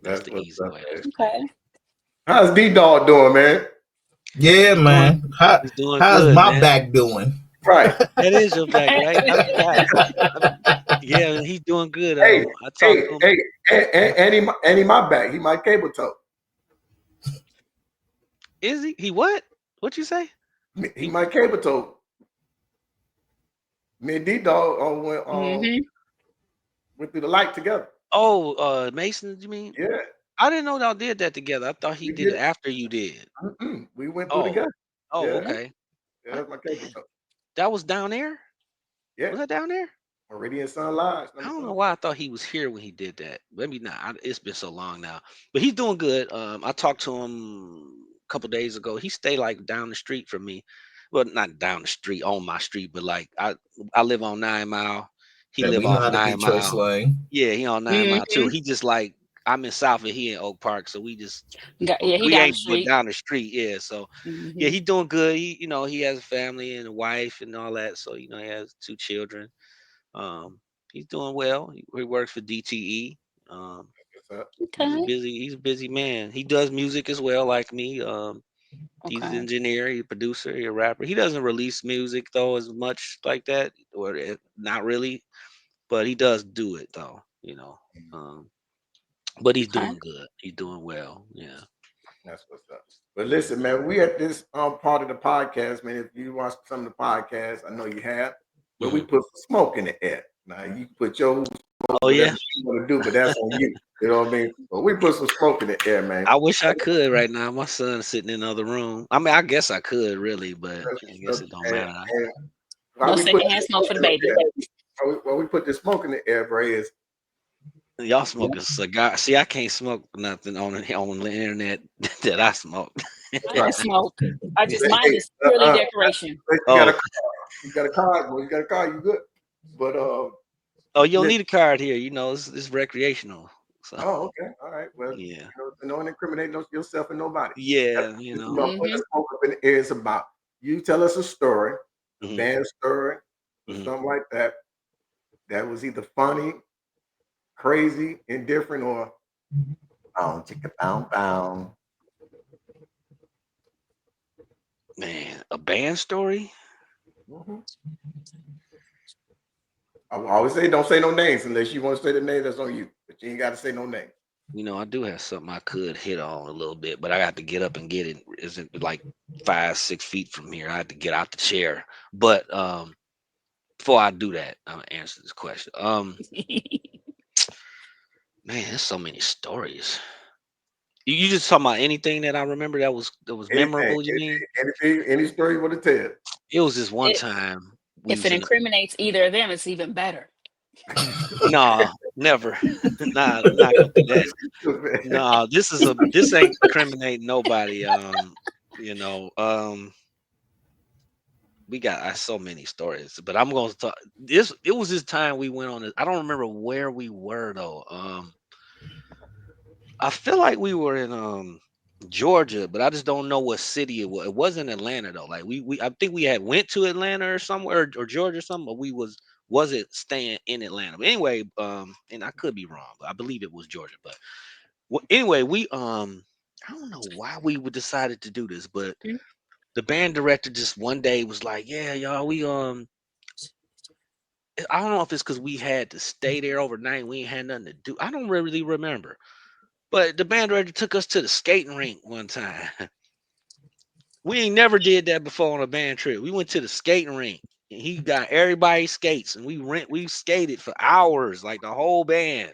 that's That's the what's easy up, way. man. Okay. How's D-Dog doing, man? Yeah, He's doing man. he's doing How's good, my man. back doing? Right. That is your back, right? I forgot. Yeah, he's doing good. Hey, I talked to him. and he my back. He my cable toe. Is he? He what? What you say? He my cable toe. Me and D-Dog Mm-hmm. went through the light together. Oh, Mason, you mean? Yeah, I didn't know y'all did that together. I thought he we did did it it. after you did. We went through Oh, together. oh, Yeah, okay. that's my cable toe. That was down there? Yeah, Was that down there? Meridian Sun Lodge, I number don't know 12. why I thought he was here when he did that. Maybe not. It's been so long now, but he's doing good. I talked to him a couple days ago. He stay like down the street from me. Well, not down the street on my street, but like I live on 9 Mile. He Hey, live we know off how to be 9 Mile. Slang. Yeah, he on 9 Mile too. Mm-hmm. He just like I'm in South and he in Oak Park, so Yeah, he we down the ain't but street. down the street. Yeah, so yeah, Mm-hmm. he doing good. He has a family and a wife and all that. So he has 2 children. Um, he's doing well. He works for DTE. Um, What's up? Okay. he's a busy man. He does music as well, like me. He's an Okay. engineer, he's a producer, he's a rapper. He doesn't release music though as much like that, or not really, but he does do it though. Um, but he's Okay. doing good. He's doing well. Yeah. That's what's up. But listen, man, we at this part of the podcast, man. If you watch some of the podcasts, I know you have, but we hmm put some smoke in the air. Now you put your Oh yeah. whatever you want to do, but that's on you. You know what I mean? But we put some smoke in the air, man. I wish I could right now. My son's sitting in the other room. I mean, I guess I could really, but I guess it don't matter. And why No we put secondhand this smoke smoke for the in the baby. air? Why we put this smoke in the air, bro, is Y'all smoking cigar. See, I can't smoke nothing on the internet that I smoke. I don't smoke. I just mine hey, is purely decoration. you got Oh, a car. You got a car. Well, you got a car. You good? But oh, you don't need a card here. You know, it's recreational. So oh, okay, all right. Well, yeah, don't incriminate yourself and nobody. That's yeah, what you this is know. about. Put the smoke up in the air is about. You tell us a story, a Mhm, band story, or mhm. something like that. That was either funny, crazy, indifferent, or bound, chicka, bound, bound. Man, a band story. Mhm. I always say, don't say no names unless you want to say the name. That's on you, but you ain't got to say no name. You know, I do have something I could hit on a little bit, but I got to get up and get it. Isn't like 5, 6 feet from here. I have to get out the chair. But before I do that, I'm gonna answer this question. Man, there's so many stories. You just talking about anything that I remember that was Anything, memorable, you mean? any story you want to tell. It was this one It, time we if was it in a incriminates either of them, it's even better. nah, never. Nah, I'm not gonna do that. No, this ain't incriminating nobody. You know, we got so many stories, but I'm gonna talk this. It was this time we went on this. I don't remember where we were though. I feel like we were in Georgia, but I just don't know what city it was. It wasn't Atlanta though. Like we I think we had went to Atlanta or somewhere or Georgia or something, but we wasn't staying in Atlanta. But anyway, and I could be wrong, but I believe it was Georgia. But anyway, we I don't know why we would decided to do this, but Mhm. the band director just one day was like, "Yeah, y'all, we I don't know if it's because we had to stay there overnight. We ain't had nothing to do. I don't really remember." But the band director took us to the skating rink one time. We ain't never did that before on a band trip. We went to the skating rink and he got everybody skates and we skated for hours, like the whole band.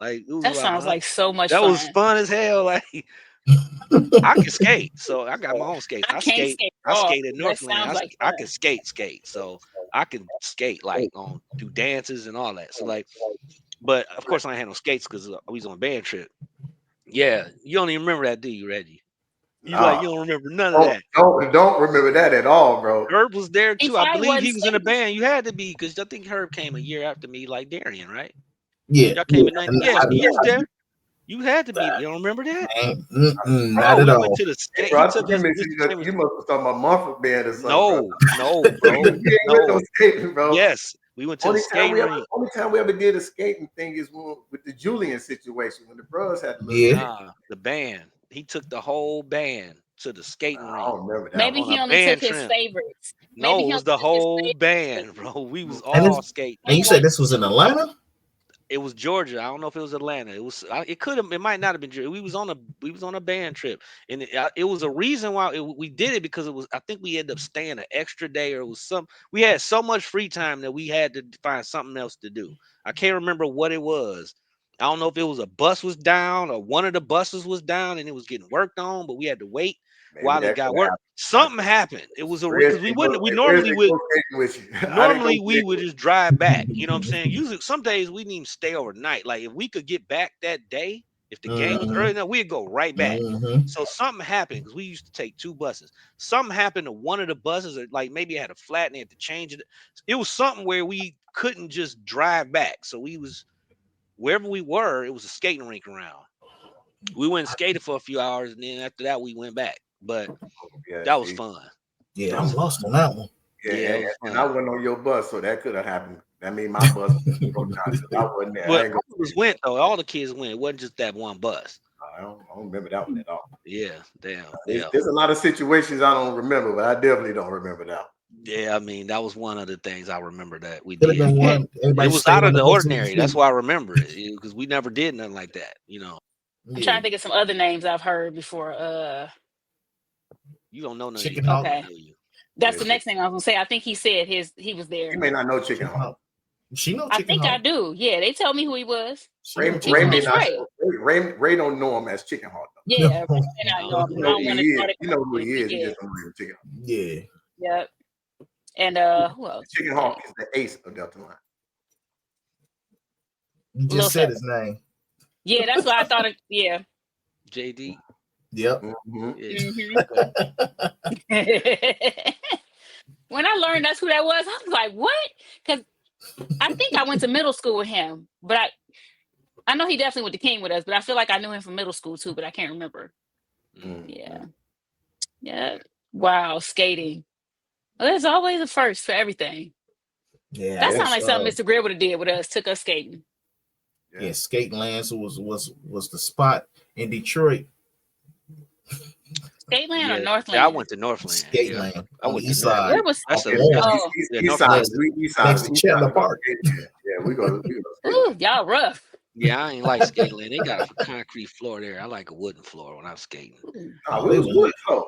Like it was That like sounds like so much that was fun. fun as hell. Like I can skate, so I got my own skates. I can't skate at I all. skate at That Northland. sounds like I fun. can skate. So I can skate like on do dances and all that. So like, but of course I ain't had no skates because we was on a band trip. Yeah, you don't even remember that, do you, Reggie? You like Nah, you don't remember none of that. don't remember that at all, bro. Herb was there He too. I probably believe wasn't he was in a skating. band. You had to be because I think Herb came a year after me, like Darian, right? Yeah, Y'all came yeah. in 90. And Yeah, you was there. You had to be. You don't remember that, not bro? at We went all. to the Hey, skate. bro, He I took think you us. must His name was you must have talking about Mumford Band or something, bro. no, bro, You ain't with no no. skating, bro. Yes, we went to the skating rink. Only time we ever did a skating thing is with the Julian situation when the bros had a little Yeah. skate. Nah, the band. He took the whole band to the skating I rink don't remember that Maybe one. on he a only took band his trip. favorites. Maybe No, he it only was the took his whole favorites. band, bro. We was And all skating. you say this was in Atlanta? It was Georgia. I don't know if it was Atlanta. It was. It could have. It might not have been Georgia. We was on a band trip, and it was a reason why we did it because it was. I think we ended up staying an extra day, or it was some. We had so much free time that we had to find something else to do. I can't remember what it was. I don't know if it was a bus was down or one of the buses was down and it was getting worked on, but we had to wait Maybe while it that got could worked. happen. Something happened. It was a because we wouldn't. We Where's normally they would. go skating with you? I didn't go Normally, we skating would with just drive back. You know what I'm saying? Usually, some days we didn't even stay overnight. Like if we could get back that day, if the game was Mm-hmm. early enough, we'd go right back. Mm-hmm. So something happened because we used to take two buses. Something happened to one of the buses, or like maybe it had a flat and they had to change it. It was something where we couldn't just drive back. So we was wherever we were, it was a skating rink around. We went and skated for a few hours, and then after that, we went back. But you. Yeah, that was see. fun. Yeah, That was I'm fun. lost on that one. Yeah, Yeah, it was and I fun. wasn't on your bus, so that could have happened. I mean, my bus broke down because I wasn't there. I But ain't all gonna of us went though. All the kids went. It wasn't just that one bus. I don't remember that one at all. Yeah, damn. There's, Yeah. there's a lot of situations I don't remember, but I definitely don't remember that. Yeah, I mean, that was one of the things I remember that we Could have did. been one. It Everybody was stayed out on of the the bus with ordinary. That's you. why I remember it because we never did nothing like that. I'm trying Yeah. to think of some other names I've heard before. You don't know none of these Chicken people, hawk. Okay. do you? That's Yeah, the next thing I was gonna say. I think he said he was you there. may not know Chicken Chicken Hawk. hawk. She know I Chicken think I Hawk. do. Yeah, they tell me who he was. Ray, He's from Detroit. Ray don't know him as Chicken Hawk though. Yeah, No. I know him. I don't want to start it. You know who he is. He Yeah. just don't know him Chicken Hawk. Yeah. Yep. And who else? Chicken Hawk is the ace of Delta Line. You Lil just said Fat. his name. Yeah, that's what I thought. Yeah. JD. Yep. Mm-hmm. Yeah. When I learned that's who that was, I was like, what? Because I think I went to middle school with him, but I know he definitely went to King with us, but I feel like I knew him from middle school too, but I can't remember. Mm-hmm. Yeah. Yeah. Wow. Skating. Well, there's always a first for everything. Yeah. That sounds like something Mr. Greer would have did with us, took us skating. Yeah, Skate Lands was the spot in Detroit. Skateland or Northland? Yeah, I went to Northland. Skate Land I on went the east to Northland. side. Where was That's East side. Next to Chandler Park. Yeah, we go. Ooh, y'all rough. Yeah, I ain't like Skateland. They got a concrete floor there. I like a wooden floor when I'm skating. No, it was wood floor.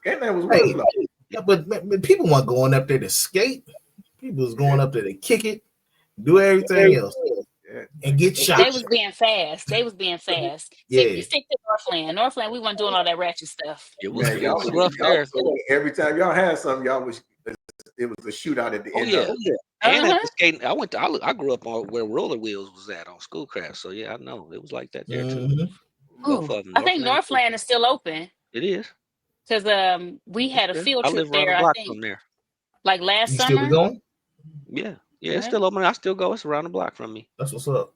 Skateland was wood floor. Yeah, but people weren't going up there to skate. People was going up there to kick it, do everything else, and get shot. They was being fast. Yeah. You stick to Northland. Northland, we weren't doing all that ratchet stuff. It was rough there. Every time y'all had something, it was a shootout at the end. Yeah. And at the skating, I grew up on where roller wheels was at on Schoolcraft. So yeah, I know it was like that there too. Both of them. I think Northland is still open. It is. Because we had a field trip there. I block think, from there. like last summer. Still be going? Yeah, it's still open. I still go. It's around the block from me. That's what's up.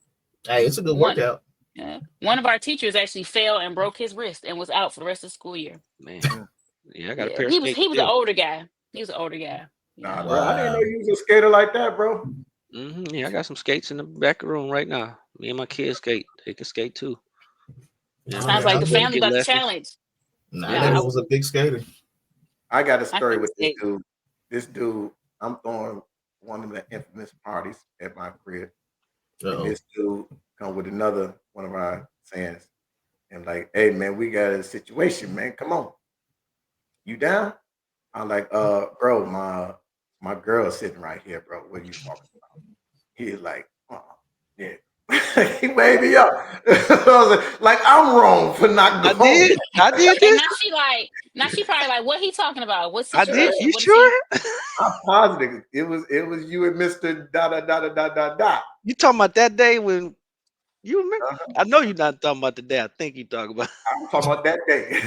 Hey, it's a good workout. Yeah. One of our teachers actually fell and broke his wrist and was out for the rest of the school year. Man, yeah, I got a pair of He skates. was an older guy. He was an older guy. Nah, bro, I didn't know you was a skater like that, bro. Yeah, I got some skates in the back room right now. Me and my kids skate. They can skate too. Yeah, sounds like the family got the challenge. I was a big skater. I got a story with this dude. This dude, I'm throwing one of the infamous parties at my crib. And this dude come with another one of our sayings. And like, hey man, we got a situation, man. Come on. You down? I'm like, bro, my girl's sitting right here, bro. What are you talking about? He's like, yeah. He waved me up. I was like, I'm wrong for not going. I did this. And now she probably like, what he talking about? What I situation? did. You sure? I'm positive. It was you and Mr. Da. You talking about that day when you remember? I know you're not talking about the day I think you talking about. I'm talking about that day.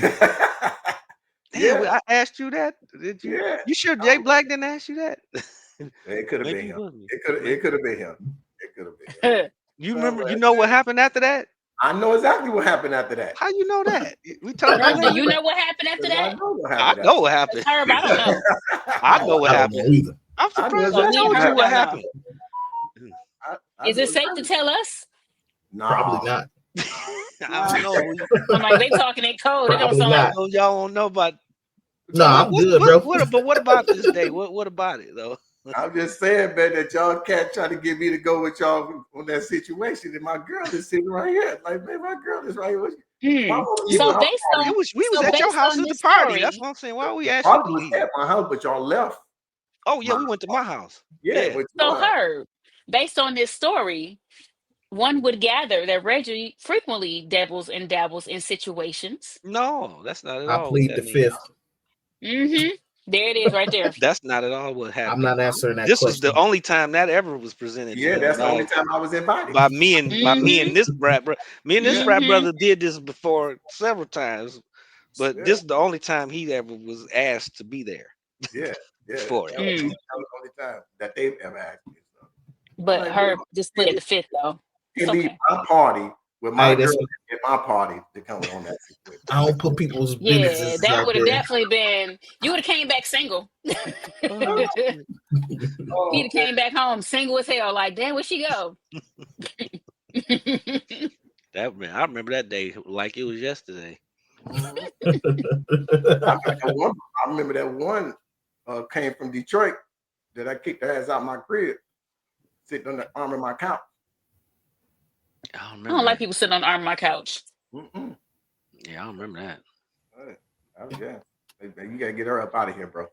Damn, I asked you that. Did you? Yeah. You sure Jay Black didn't ask you that? It could have been him. It could have been him. It could have been him. You remember? You know what happened after that? I know exactly what happened after that. How you know that? We talking about do you know what happened after that? I know what happened. Herb, I don't know. I know what happened. I'm surprised I told you what happened. Is it safe to tell us? No. Probably not. I don't know. I'm like, they talking in code. It don't sound like y'all don't know about. No, I'm good, bro. But what about this day? What about it though? I'm just saying, man, that y'all can't try to get me to go with y'all on that situation. And my girl is sitting right here. Like, man, my girl is right here. So based on we was at your house at the party. That's what I'm saying. Why we asked you to leave? At my house, but y'all left. Oh yeah, we went to my house. Yeah. So Herb, based on this story, one would gather that Reggie frequently dabbles in situations. No, that's not at all. I plead the fifth. There it is, right there. That's not at all what happened. I'm not answering that. This was the only time that ever was presented. Yeah, that's the only time I was invited. By me and this frat brother. Me and this frat brother did this before several times, but this is the only time he ever was asked to be there. Yeah. For it. That was the only time that they've ever asked me. So. But Herb just played the fifth though. It'd be my party with my girl at my party to come on that situation. I don't put people's business. Yeah, that would have definitely been. You would have came back single. He'd have came back home single as hell. Like, damn, where'd she go? I remember that day like it was yesterday. I remember that one came from Detroit that I kicked her ass out my crib, sitting on the arm of my couch. I don't like people sitting on the arm of my couch. Yeah, I don't remember that. You gotta get her up out of here, bro.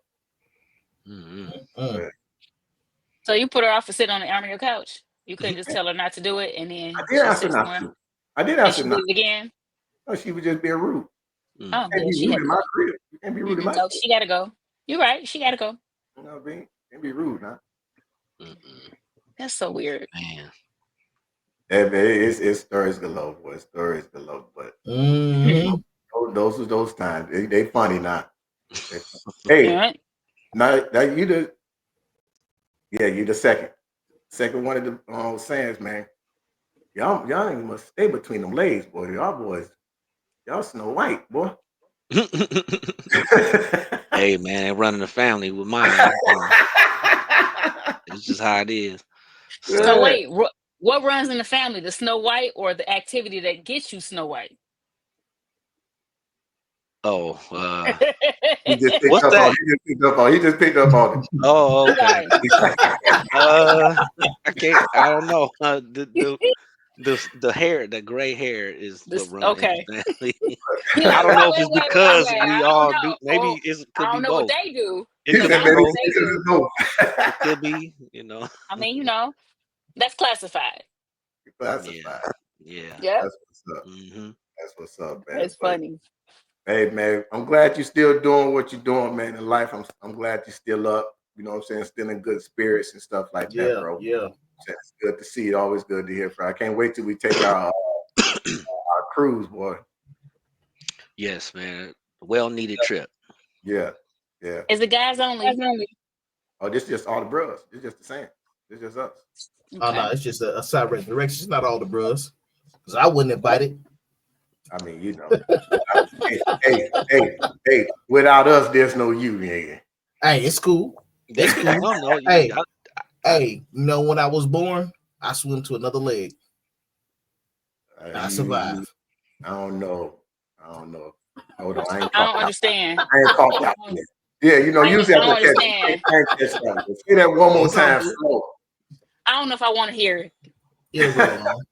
So you put her off for sitting on the arm of your couch. You couldn't just tell her not to do it, and I then did she ask her sits not somewhere, to. I did and ask her she not did it to. again. No, she was just being rude. Mm. Oh, You can't yeah, be she rude had to in my go. crib. You can't be rude in my No, crib. she got to go. You're right. She got to go. You know what I mean? Can't be rude, huh? Mm-mm. That's so weird. Man. Hey, man, it's stories galore, boy. Stories galore. But Mhm. those are those times. They funny now. They, All hey, right. now you you the second one of the sayings, man. Y'all ain't must stay between them legs, boy. Y'all boys, y'all Snow White, boy. Hey man, running a family with mine. It's just how it is. So So Yeah. wait, what runs in the family? The Snow White or the activity that gets you Snow White? oh He just picked what's up on that? it. He just picked up on Oh, okay. Right. Uh I can't I don't know. The hair, the gray hair is what This run in okay. the family. You're I like, don't know if wait, it's wait, wait, wait, because wait. we I don't all do. know. Maybe it I could be don't know what both. they do. It He could said, be I don't "Man, know what both. they this is do. no It could be. I mean, that's classified. Yeah. classified." Yeah. Yep. That's what's up. Hmm. That's what's up, man. That's But funny. hey, man, I'm glad you're still doing what you're doing, man. In life, I'm glad you're still up. You know what I'm saying? Still in good spirits and stuff like that, Yeah, bro. yeah. It's good to see it. Always good to hear from. I can't wait till we take our cruise, boy. Yes, man. Well needed trip. Yeah, yeah. Is it guys only? Oh, this just all the bros. It's just the same. It's just us. Oh no, Okay. it's just a side direction. It's not all the bros. Because I wouldn't invite it. I mean, hey. Without us, there's no you, nigga. Hey, it's cool. It's cool. No, no. Hey, I- when I was born, I swim to another leg. I survived. I don't know. I don't know. Hold on, I ain't I caught don't that. understand. I ain't caught that one yet. Yeah, usually I have don't to catch understand. that. Say that one more It's all time good. slow. I don't know if I want to hear it. It'll roll on.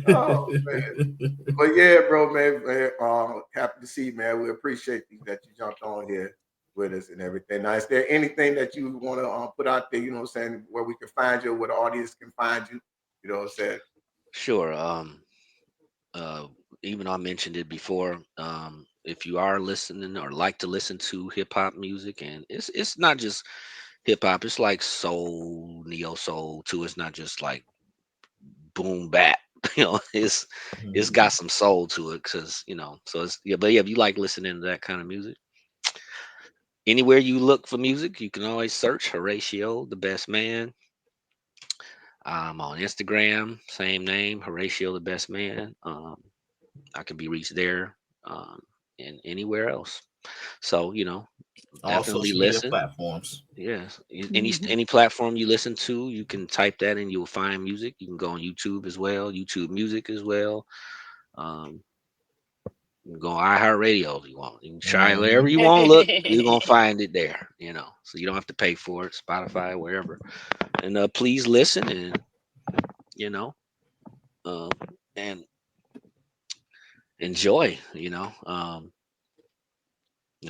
Oh man. But yeah, bro, man, happy to see, man. We appreciate you that you jumped on here with us and everything. Now, is there anything that you want to put out there, you know what I'm saying, where we can find you, where the audience can find you? You know what I'm saying? Sure. Uh, even though I mentioned it before, if you are listening or like to listen to hip hop music, and it's not just hip hop, it's like soul, neo soul too. It's not just like boom bap. It's got some soul to it because So it's yeah, but yeah, if you like listening to that kind of music, anywhere you look for music, you can always search Horatio, the best man. I'm on Instagram, same name, Horatio, the best man. I can be reached there, and anywhere else. So All definitely social media listen. platforms. Yes, Mhm. any platform you listen to, you can type that and you'll find music. You can go on YouTube as well, YouTube Music as well. Um, you can go on iHeartRadio if you want. You can try wherever Mhm. you want to look. You're gonna find it there. So you don't have to pay for it. Spotify, wherever. And please listen you know um, and enjoy. And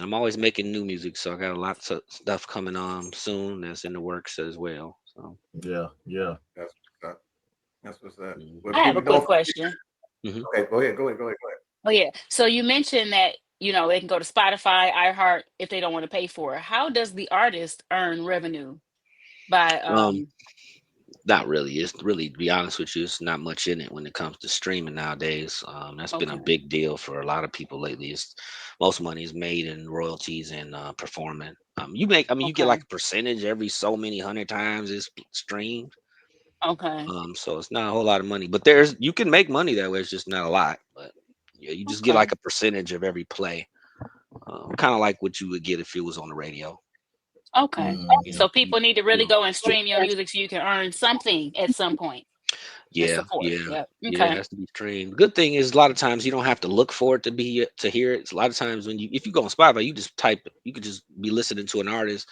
I'm always making new music, so I got lots of stuff coming on soon that's in the works as well. So. Yeah, yeah. That's what's up. That's what's up. Mhm. Well, I have a people quick don't. question. Mhm. Okay, go ahead. Oh yeah. So you mentioned that they can go to Spotify, iHeart if they don't want to pay for it. How does the artist earn revenue by Um, Not really. It's really, to be honest with you, it's not much in it when it comes to streaming nowadays. That's been a Okay. big deal for a lot of people lately. It's most money is made in royalties and performing. You get Okay. like a percentage every so many hundred times it's streamed. Okay. So it's not a whole lot of money, but you can make money that way. It's just not a lot, but yeah, you just get Okay. like a percentage of every play, kind of like what you would get if it was on the radio. Okay. You Mhm. know, So you, people need to really you go and stream your music so you can earn something at some point to Yeah, support. yeah, Yep. yeah. It Okay. has to be streamed. Good thing is a lot of times you don't have to look for it to hear it. A lot of times if you go on Spotify, you just type it. You could just be listening to an artist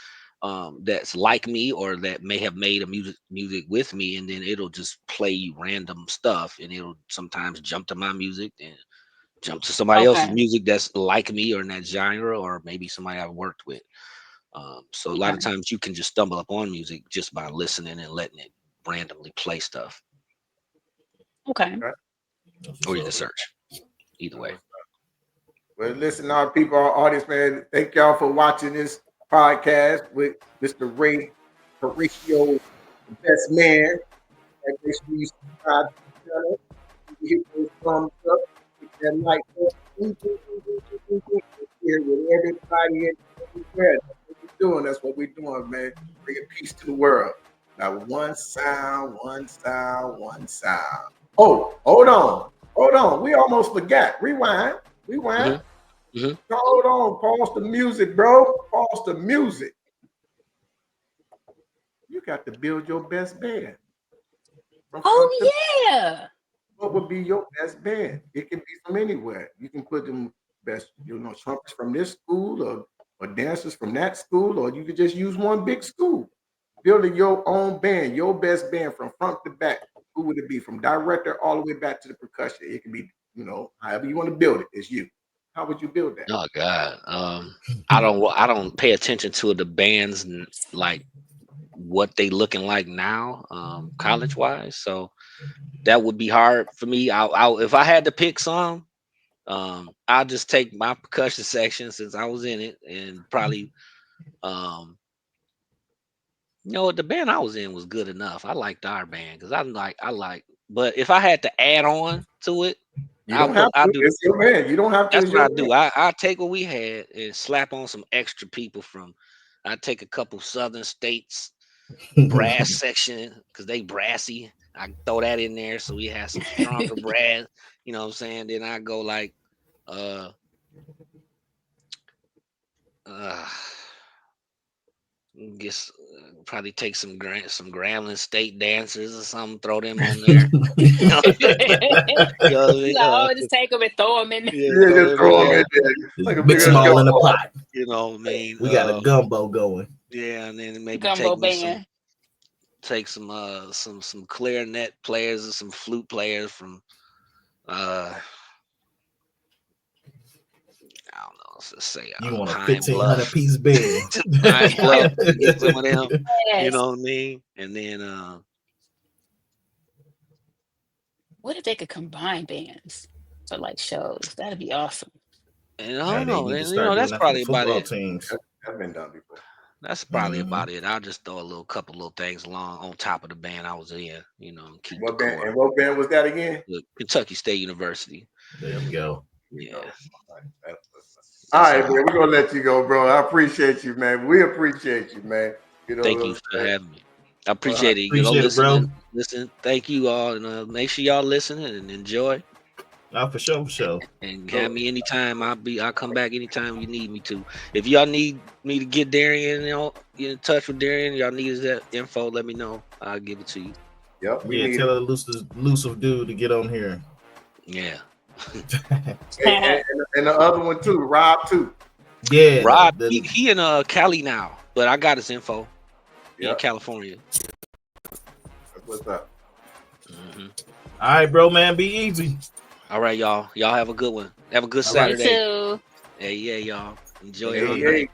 that's like me or that may have made a music with me, and then it'll just play you random stuff, and it'll sometimes jump to my music and jump to somebody else's Okay. music that's like me or in that genre, or maybe somebody I've worked with. So a lot of times you can just stumble upon music just by listening and letting it randomly play stuff, Okay. or you can search. Either way. Well, listen, our people, our audience, man, thank y'all for watching this podcast with Mr. Ray Horatio, the best man. And make sure you subscribe to the channel. You hit those thumbs up, hit that like button. Here with everybody in everywhere. That's what we're doing. That's what we're doing, man. Bringing peace to the world. Now, one sound, one sound, one sound. Oh, hold on. We almost forgot. Rewind. Hold on. Pause the music, bro. Pause the music. You got to build your best band. Oh yeah. What would be your best band? It can be from anywhere. You can put them best, trumpets from this school or dancers from that school, or you could just use one big school. Building your own band, your best band from front to back. Who would it be? From director all the way back to the percussion. It can be, however you want to build it, it's you. How would you build that? Oh God. I don't pay attention to the bands like what they looking like now, college wise. So that would be hard for me. I'll if I had to pick some, I'll just take my percussion section since I was in it, and probably the band I was in was good enough. I liked our band because I like, but if I had to add on to it, You don't have to. It's your band. You don't have to. That's what I do. I take what we had and slap on some extra people from. I take a couple Southern states brass section because they brassy. I throw that in there so we have some stronger brass. You know what I'm saying? Then I go like, guess probably take some Grambling state dancers or something, throw them on there. Just take them and throw them in there. Yeah, just throw them in there. Like mix them all in a pot. You know what I mean? We got a gumbo going. Yeah, and then maybe gumbo band. Take some clarinet players and some flute players from I don't know. Let's say you want a Pine 1,500 Bluff. piece band. Pine Bluff, get some of them. Yes. You know what I mean? And then what if they could combine bands for like shows? That'd be awesome. And I don't know. And, that's probably about it. That's been done before. That's probably about it. I'll just throw a couple little things along on top of the band I was in, and keep what band? And what band was that again? Kentucky State University. There we go. Yeah. All right, man. We're gonna let you go, bro. I appreciate you, man. We appreciate you, man. Thank you for having me. I appreciate it. Appreciate it, bro. Listen. Thank you all, and make sure y'all listen and enjoy. For sure. And have me anytime. I'll come back anytime you need me to. If y'all need me to get Darian, get in touch with Darian. Y'all need that info, let me know. I'll give it to you. Yep. Tell a elusive dude to get on here. Yeah. and the other one too, Rob too. Yeah, Rob. He in Cali now, but I got his info. Yep. In California. That's what's up. Mm-hmm. All right, bro, man. Be easy. All right, y'all. Y'all have a good one. Have a good Saturday. You too. Hey, yeah, y'all. Enjoy your night.